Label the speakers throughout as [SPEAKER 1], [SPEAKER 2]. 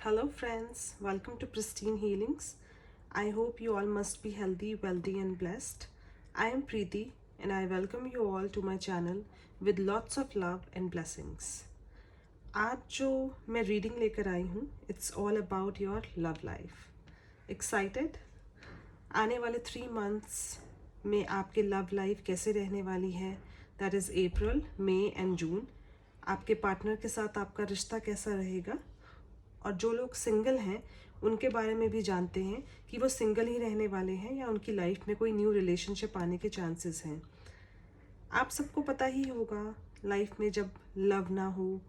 [SPEAKER 1] Hello, friends. Welcome to Pristine Healings. I hope you all must be healthy, wealthy, and blessed. I am Preeti, and I welcome you all to my channel with lots of love and blessings. आज जो मैं reading लेकर आई हूँ, it's all about your love life. Excited? आने वाले 3 months में आपके love life कैसे रहने वाली है, that is April, May and June. आपके पार्टनर के साथ आपका रिश्ता कैसा रहेगा, और जो लोग सिंगल हैं उनके बारे में भी जानते हैं कि वो सिंगल ही रहने वाले हैं या उनकी लाइफ में कोई न्यू रिलेशनशिप आने के चांसेस हैं. आप सबको पता ही होगा, लाइफ में जब लव ना हो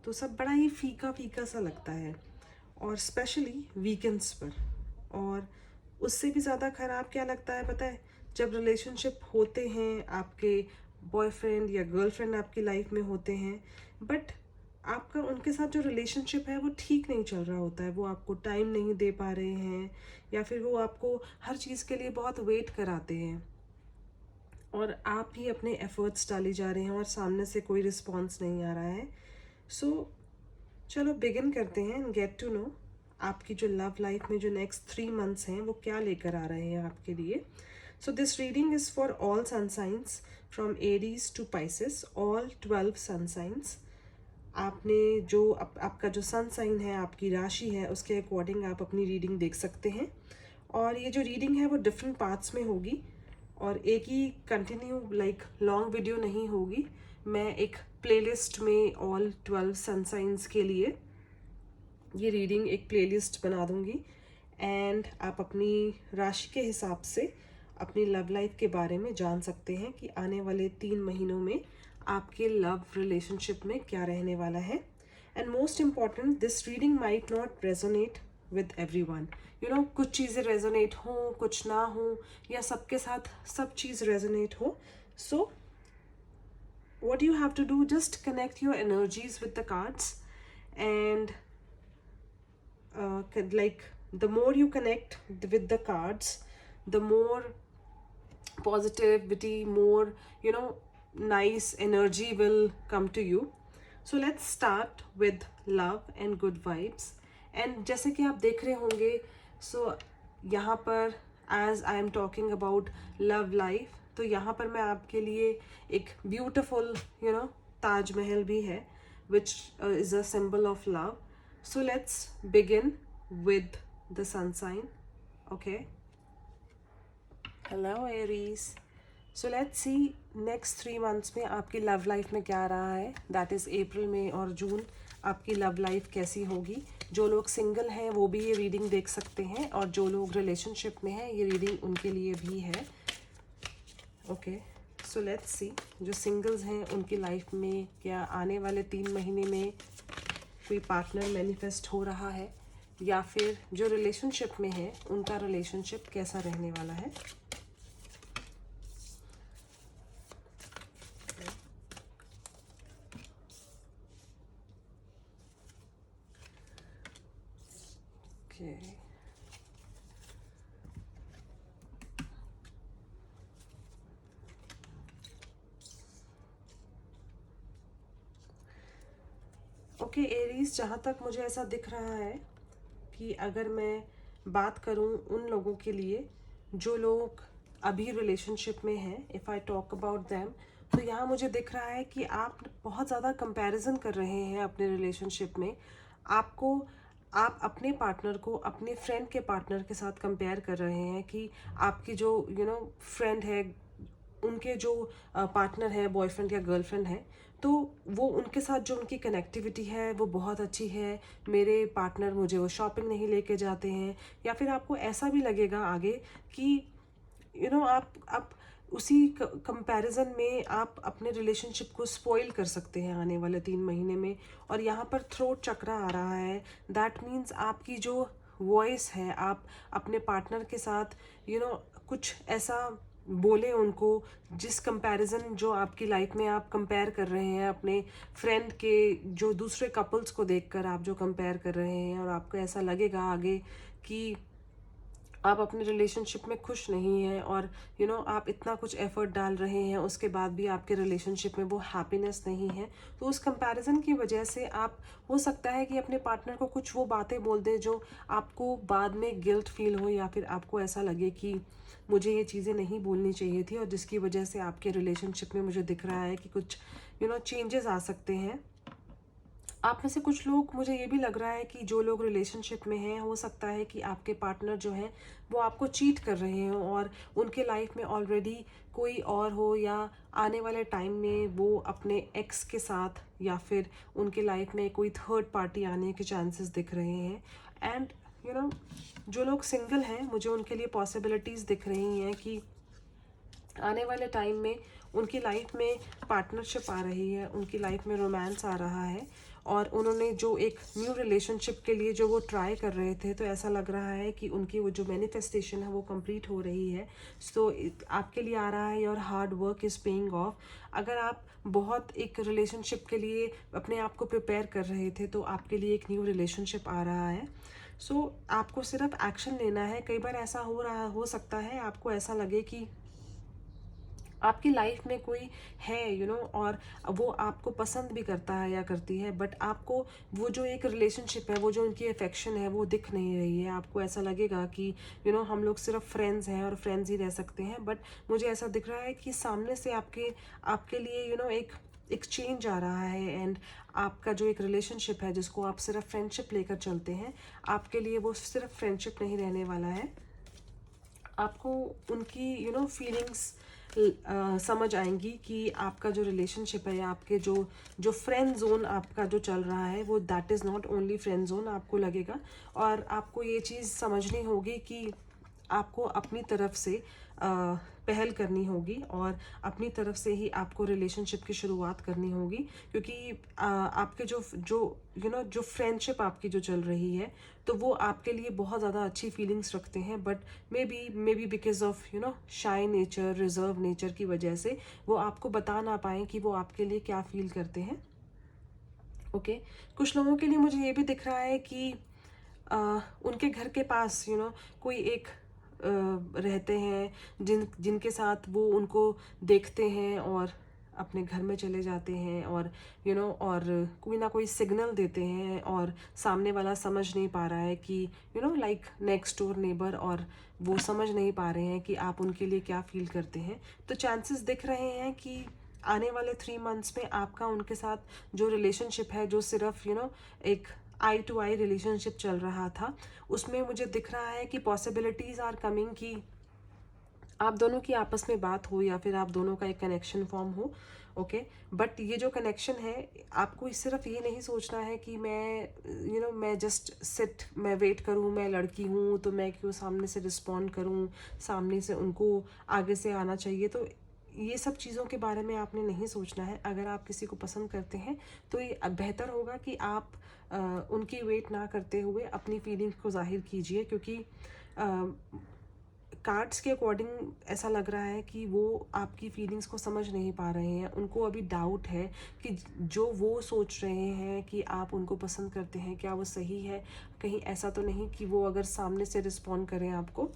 [SPEAKER 1] तो सब बड़ा ही फीका फीका सा लगता है, और स्पेशली वीकेंड्स पर. और उससे भी ज़्यादा ख़राब क्या लगता है पता है, जब रिलेशनशिप होते हैं, आपके बॉयफ्रेंड या गर्लफ्रेंड आपकी लाइफ में होते हैं, बट आपका उनके साथ जो रिलेशनशिप है वो ठीक नहीं चल रहा होता है. वो आपको टाइम नहीं दे पा रहे हैं, या फिर वो आपको हर चीज़ के लिए बहुत वेट कराते हैं, और आप ही अपने एफर्ट्स डाले जा रहे हैं और सामने से कोई रिस्पॉन्स नहीं आ रहा है. सो चलो बिगिन करते हैं एंड गेट टू नो आपकी जो लव लाइफ में जो नेक्स्ट 3 months हैं वो क्या लेकर आ रहे हैं आपके लिए. So this reading is for all sun signs from Aries to Pisces, all 12 sun signs. आपने जो आपका जो सन साइन है, आपकी राशि है, उसके अकॉर्डिंग आप अपनी रीडिंग देख सकते हैं. और ये जो रीडिंग है वो डिफरेंट पार्ट्स में होगी, और एक ही कंटिन्यू लाइक लॉन्ग वीडियो नहीं होगी. मैं एक प्लेलिस्ट में ऑल 12 सन साइंस के लिए ये रीडिंग एक प्लेलिस्ट बना दूंगी, एंड आप अपनी राशि के हिसाब से अपनी लव लाइफ के बारे में जान सकते हैं कि आने वाले 3 महीनों में आपके लव रिलेशनशिप में क्या रहने वाला है. And most important, this reading might not resonate with everyone. कुछ चीज़ें रेजोनेट हों, कुछ ना हो, या सबके साथ सब चीज़ रेजोनेट हो. सो what you have to do, just connect your energies with the cards, and like the more you connect with the cards, the more positivity, more nice energy will come to you. So let's start with love and good vibes. And जैसे कि आप देख रहे होंगे, so यहाँ पर as I am talking about love life, तो यहाँ पर मैं आपके लिए एक beautiful ताजमहल भी है, which is a symbol of love. So let's begin with the sun sign. Okay. Hello Aries. So let's see next 3 months में आपकी लव लाइफ में क्या रहा है. दैट इज़ अप्रैल, मई और जून आपकी लव लाइफ कैसी होगी. जो लोग सिंगल हैं वो भी ये रीडिंग देख सकते हैं, और जो लोग रिलेशनशिप में हैं ये रीडिंग उनके लिए भी है. ओके, सो लेट्स सी जो सिंगल्स हैं उनकी लाइफ में क्या आने वाले 3 महीने में कोई पार्टनर मैनिफेस्ट हो रहा है, या फिर जो रिलेशनशिप में है उनका रिलेशनशिप कैसा रहने वाला है. ओके एरीज, जहाँ तक मुझे ऐसा दिख रहा है कि अगर मैं बात करूँ उन लोगों के लिए जो लोग अभी रिलेशनशिप में हैं, if I talk about them, तो यहाँ मुझे दिख रहा है कि आप बहुत ज़्यादा कंपैरिजन कर रहे हैं अपने रिलेशनशिप में. आप अपने पार्टनर को अपने फ्रेंड के पार्टनर के साथ कंपेयर कर रहे हैं कि आपकी जो फ्रेंड है, उनके जो पार्टनर है, बॉयफ्रेंड या गर्लफ्रेंड है, तो वो उनके साथ जो उनकी कनेक्टिविटी है वो बहुत अच्छी है. मेरे पार्टनर मुझे वो शॉपिंग नहीं लेके जाते हैं, या फिर आपको ऐसा भी लगेगा आगे कि आप उसी कंपैरिजन में आप अपने रिलेशनशिप को स्पॉइल कर सकते हैं आने वाले 3 महीने में. और यहाँ पर थ्रोट चक्र आ रहा है. दैट मीन्स आपकी जो वॉइस है, आप अपने पार्टनर के साथ कुछ ऐसा बोले उनको, जिस कंपैरिजन जो आपकी लाइफ में आप कंपेयर कर रहे हैं अपने फ्रेंड के जो दूसरे कपल्स को देखकर आप जो कंपेयर कर रहे हैं, और आपको ऐसा लगेगा आगे कि आप अपने रिलेशनशिप में खुश नहीं हैं और आप इतना कुछ एफर्ट डाल रहे हैं, उसके बाद भी आपके रिलेशनशिप में वो हैप्पीनेस नहीं है, तो उस कंपैरिजन की वजह से आप, हो सकता है कि अपने पार्टनर को कुछ वो बातें बोल दें जो आपको बाद में गिल्ट फील हो, या फिर आपको ऐसा लगे कि मुझे ये चीज़ें नहीं बोलनी चाहिए थी, और जिसकी वजह से आपके रिलेशनशिप में मुझे दिख रहा है कि कुछ चेंजेस आ सकते हैं। आप में से कुछ लोग, मुझे ये भी लग रहा है कि जो लोग रिलेशनशिप में हैं, हो सकता है कि आपके पार्टनर जो हैं वो आपको चीट कर रहे हों, और उनके लाइफ में ऑलरेडी कोई और हो, या आने वाले टाइम में वो अपने एक्स के साथ, या फिर उनके लाइफ में कोई थर्ड पार्टी आने के चांसेस दिख रहे हैं। एंड जो लोग सिंगल हैं, मुझे उनके लिए पॉसिबिलिटीज़ दिख रही हैं कि आने वाले टाइम में उनकी लाइफ में पार्टनरशिप आ रही है, उनकी लाइफ में रोमांस आ रहा है, और उन्होंने जो एक न्यू रिलेशनशिप के लिए जो वो ट्राई कर रहे थे, तो ऐसा लग रहा है कि उनकी वो जो मैनिफेस्टेशन है वो कंप्लीट हो रही है। सो आपके लिए आ रहा है your hard work is paying off. अगर आप बहुत एक रिलेशनशिप के लिए अपने आप को प्रिपेयर कर रहे थे, तो आपके लिए एक न्यू रिलेशनशिप आ रहा है। आपको सिर्फ एक्शन लेना है। कई बार ऐसा हो सकता है आपको ऐसा लगे कि आपकी लाइफ में कोई है और वो आपको पसंद भी करता है या करती है, बट आपको वो जो एक रिलेशनशिप है, वो जो उनकी अफेक्शन है, वो दिख नहीं रही है। आपको ऐसा लगेगा कि हम लोग सिर्फ फ्रेंड्स हैं और फ्रेंड्स ही रह सकते हैं, बट मुझे ऐसा दिख रहा है कि सामने से आपके आपके लिए एक चेंज आ रहा है। एंड आपका जो एक रिलेशनशिप है, जिसको आप सिर्फ फ्रेंडशिप लेकर चलते हैं, आपके लिए वो सिर्फ फ्रेंडशिप नहीं रहने वाला है। आपको उनकी फीलिंग्स समझ आएंगी कि आपका जो रिलेशनशिप है, या आपके जो जो फ्रेंड जोन आपका जो चल रहा है, वो that is not only friend zone, आपको लगेगा। और आपको ये चीज़ समझनी होगी कि आपको अपनी तरफ से पहल करनी होगी, और अपनी तरफ से ही आपको रिलेशनशिप की शुरुआत करनी होगी, क्योंकि आपके जो जो जो फ्रेंडशिप आपकी जो चल रही है, तो वो आपके लिए बहुत ज़्यादा अच्छी फीलिंग्स रखते हैं, but may be because of shy nature, reserve nature की वजह से वो आपको बता ना पाए कि वो आपके लिए क्या फील करते हैं। ओके कुछ लोगों के लिए मुझे ये भी दिख रहा है कि उनके घर के पास कोई एक रहते हैं, जिनके साथ वो उनको देखते हैं और अपने घर में चले जाते हैं, और और कोई ना कोई सिग्नल देते हैं, और सामने वाला समझ नहीं पा रहा है कि लाइक नेक्स्ट डोर नेबर, और वो समझ नहीं पा रहे हैं कि आप उनके लिए क्या फील करते हैं। तो चांसेस दिख रहे हैं कि आने वाले 3 मंथ्स में आपका उनके साथ जो रिलेशनशिप है, जो सिर्फ एक आई टू आई रिलेशनशिप चल रहा था, उसमें मुझे दिख रहा है कि पॉसिबिलिटीज़ आर कमिंग कि आप दोनों की आपस में बात हो, या फिर आप दोनों का एक कनेक्शन फॉर्म हो। ओके बट ये जो कनेक्शन है, आपको सिर्फ ये नहीं सोचना है कि मैं जस्ट मैं वेट करूँ, मैं लड़की हूँ तो मैं क्यों सामने से रिस्पॉन्ड करूँ, सामने से उनको आगे से आना चाहिए। तो ये सब चीज़ों के बारे में आपने नहीं सोचना है। अगर आप किसी को पसंद करते हैं, तो ये बेहतर होगा कि आप उनकी वेट ना करते हुए अपनी फीलिंग्स को जाहिर कीजिए, क्योंकि कार्ड्स के अकॉर्डिंग ऐसा लग रहा है कि वो आपकी फीलिंग्स को समझ नहीं पा रहे हैं। उनको अभी डाउट है कि जो वो सोच रहे हैं कि आप उनको पसंद करते हैं, क्या वो सही है। कहीं ऐसा तो नहीं कि वो अगर सामने से रिस्पॉन्ड करें आपको,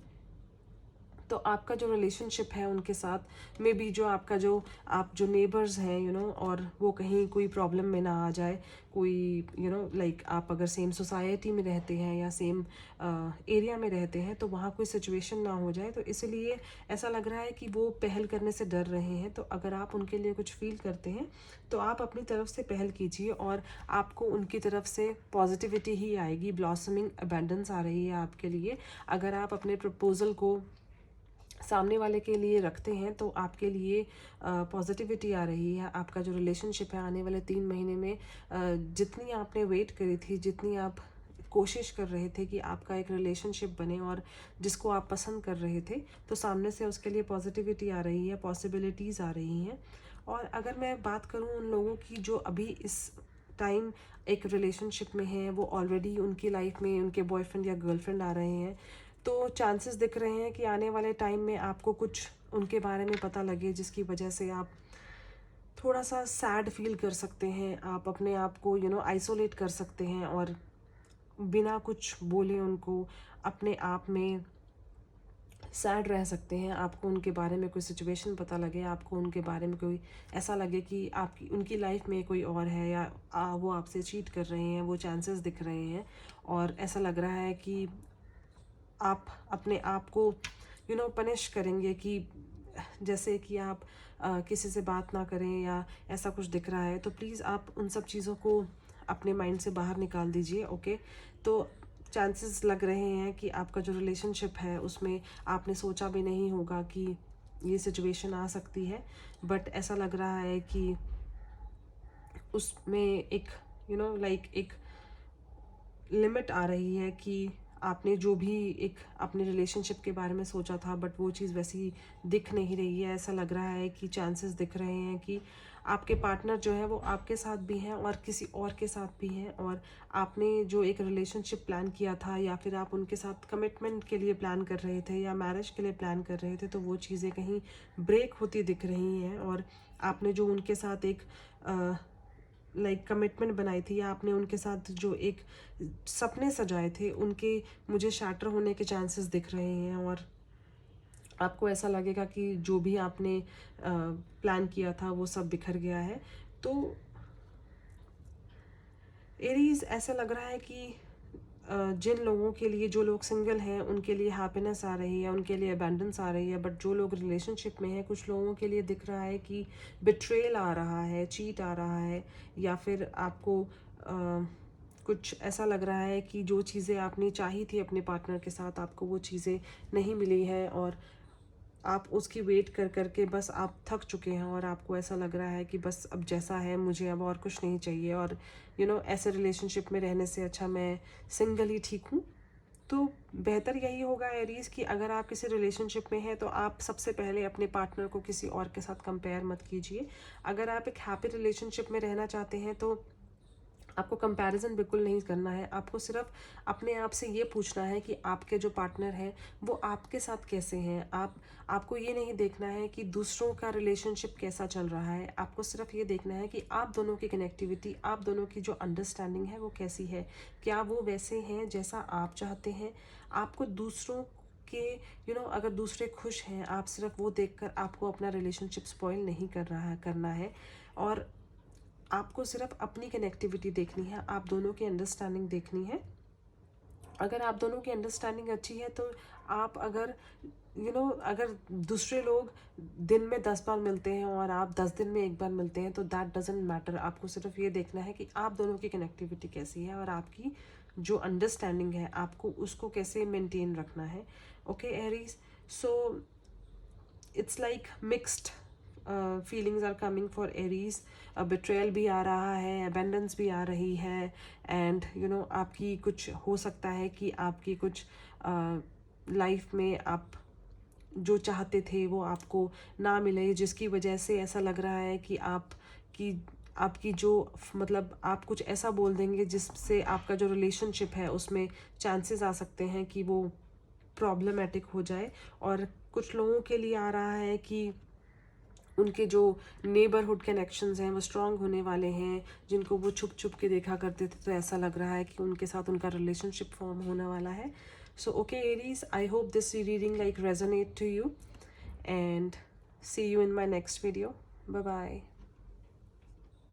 [SPEAKER 1] तो आपका जो रिलेशनशिप है उनके साथ में भी, जो आपका जो आप जो नेबर्स हैं और वो कहीं कोई प्रॉब्लम में ना आ जाए। कोई लाइक आप अगर सेम सोसाइटी में रहते हैं या सेम एरिया में रहते हैं, तो वहाँ कोई सिचुएशन ना हो जाए। तो इसलिए ऐसा लग रहा है कि वो पहल करने से डर रहे हैं। तो अगर आप उनके लिए कुछ फील करते हैं, तो आप अपनी तरफ से पहल कीजिए, और आपको उनकी तरफ से पॉजिटिविटी ही आएगी। ब्लॉसमिंग अबेंडेंस आ रही है आपके लिए। अगर आप अपने प्रपोजल को सामने वाले के लिए रखते हैं, तो आपके लिए पॉजिटिविटी आ रही है। आपका जो रिलेशनशिप है आने वाले 3 महीने में, जितनी आपने वेट करी थी, जितनी आप कोशिश कर रहे थे कि आपका एक रिलेशनशिप बने और जिसको आप पसंद कर रहे थे, तो सामने से उसके लिए पॉजिटिविटी आ रही है, पॉसिबिलिटीज़ आ रही हैं। और अगर मैं बात करूँ उन लोगों की जो अभी इस टाइम एक रिलेशनशिप में हैं, वो ऑलरेडी उनकी लाइफ में उनके बॉयफ्रेंड या गर्लफ्रेंड आ रहे हैं, तो चांसेस दिख रहे हैं कि आने वाले टाइम में आपको कुछ उनके बारे में पता लगे, जिसकी वजह से आप थोड़ा सा सैड फील कर सकते हैं। आप अपने आप को आइसोलेट कर सकते हैं, और बिना कुछ बोले उनको अपने आप में सैड रह सकते हैं, आपको उनके बारे में कोई सिचुएशन पता लगे, आपको उनके बारे में कोई ऐसा लगे कि आपकी उनकी लाइफ में कोई और है, या वो आपसे चीट कर रहे हैं, वो चांसेस दिख रहे हैं, और ऐसा लग रहा है कि आप अपने आप को पनिश करेंगे, कि जैसे कि आप किसी से बात ना करें या ऐसा कुछ दिख रहा है, तो प्लीज़ आप उन सब चीज़ों को अपने माइंड से बाहर निकाल दीजिए। ओके, तो चांसेस लग रहे हैं कि आपका जो रिलेशनशिप है उसमें आपने सोचा भी नहीं होगा कि ये सिचुएशन आ सकती है, बट ऐसा लग रहा है कि उसमें एक एक लिमिट आ रही है कि आपने जो भी एक अपने रिलेशनशिप के बारे में सोचा था, बट वो चीज़ वैसी दिख नहीं रही है। ऐसा लग रहा है कि चांसेस दिख रहे हैं कि आपके पार्टनर जो है वो आपके साथ भी हैं और किसी और के साथ भी हैं, और आपने जो एक रिलेशनशिप प्लान किया था, या फिर आप उनके साथ कमिटमेंट के लिए प्लान कर रहे थे या मैरिज के लिए प्लान कर रहे थे, तो वो चीज़ें कहीं ब्रेक होती दिख रही हैं। और आपने जो उनके साथ एक कमिटमेंट बनाई थी, या आपने उनके साथ जो एक सपने सजाए थे, उनके मुझे शैटर होने के चांसेस दिख रहे हैं, और आपको ऐसा लगेगा कि जो भी आपने प्लान किया था वो सब बिखर गया है। तो एरीज, ऐसा लग रहा है कि जिन लोगों के लिए, जो लोग सिंगल हैं उनके लिए हैप्पीनेस आ रही है, उनके लिए अबेंडेंस आ रही है, बट जो लोग रिलेशनशिप में हैं, कुछ लोगों के लिए दिख रहा है कि बिट्रेल आ रहा है, चीट आ रहा है, या फिर आपको कुछ ऐसा लग रहा है कि जो चीज़ें आपने चाही थी अपने पार्टनर के साथ, आपको वो चीज़ें नहीं मिली है, और आप उसकी वेट कर कर के बस आप थक चुके हैं, और आपको ऐसा लग रहा है कि बस अब जैसा है मुझे अब और कुछ नहीं चाहिए, और ऐसे रिलेशनशिप में रहने से अच्छा मैं सिंगल ही ठीक हूँ। तो बेहतर यही होगा एरीज कि अगर आप किसी रिलेशनशिप में हैं तो आप सबसे पहले अपने पार्टनर को किसी और के साथ कंपेयर मत कीजिए। अगर आप एक हैप्पी रिलेशनशिप में रहना चाहते हैं तो आपको कंपैरिजन बिल्कुल नहीं करना है। आपको सिर्फ अपने आप से ये पूछना है कि आपके जो पार्टनर हैं वो आपके साथ कैसे हैं। आपको ये नहीं देखना है कि दूसरों का रिलेशनशिप कैसा चल रहा है। आपको सिर्फ ये देखना है कि आप दोनों की कनेक्टिविटी, आप दोनों की जो अंडरस्टैंडिंग है वो कैसी है। क्या वो वैसे हैं जैसा आप चाहते हैं। आपको दूसरों के अगर दूसरे खुश हैं, आप सिर्फ वो देखकर आपको अपना रिलेशनशिप स्पॉइल नहीं करना है। और आपको सिर्फ अपनी कनेक्टिविटी देखनी है, आप दोनों की अंडरस्टैंडिंग देखनी है। अगर आप दोनों की अंडरस्टैंडिंग अच्छी है तो आप अगर अगर दूसरे लोग दिन में 10 बार मिलते हैं और आप 10 दिन में एक बार मिलते हैं तो दैट डजेंट मैटर। आपको सिर्फ ये देखना है कि आप दोनों की कनेक्टिविटी कैसी है और आपकी जो अंडरस्टैंडिंग है आपको उसको कैसे मेंटेन रखना है। Okay Aries, so it's like mixed feelings are coming for Aries. Betrayal भी आ रहा है, अबेंडेंस भी आ रही है, एंड आपकी कुछ हो सकता है कि आपकी कुछ लाइफ में आप जो चाहते थे वो आपको ना मिले, जिसकी वजह से ऐसा लग रहा है कि आपकी जो मतलब आप कुछ ऐसा बोल देंगे जिससे आपका जो रिलेशनशिप है उसमें चांसेस आ सकते हैं कि वो प्रॉब्लमेटिक हो जाए। और कुछ लोगों के लिए आ रहा है कि उनके जो नेबरहुड कनेक्शंस हैं वो स्ट्रांग होने वाले हैं, जिनको वो छुप छुप के देखा करते थे, तो ऐसा लग रहा है कि उनके साथ उनका रिलेशनशिप फॉर्म होने वाला है। So okay Aries, I hope this reading resonate to you, and see you in my next video. Bye bye.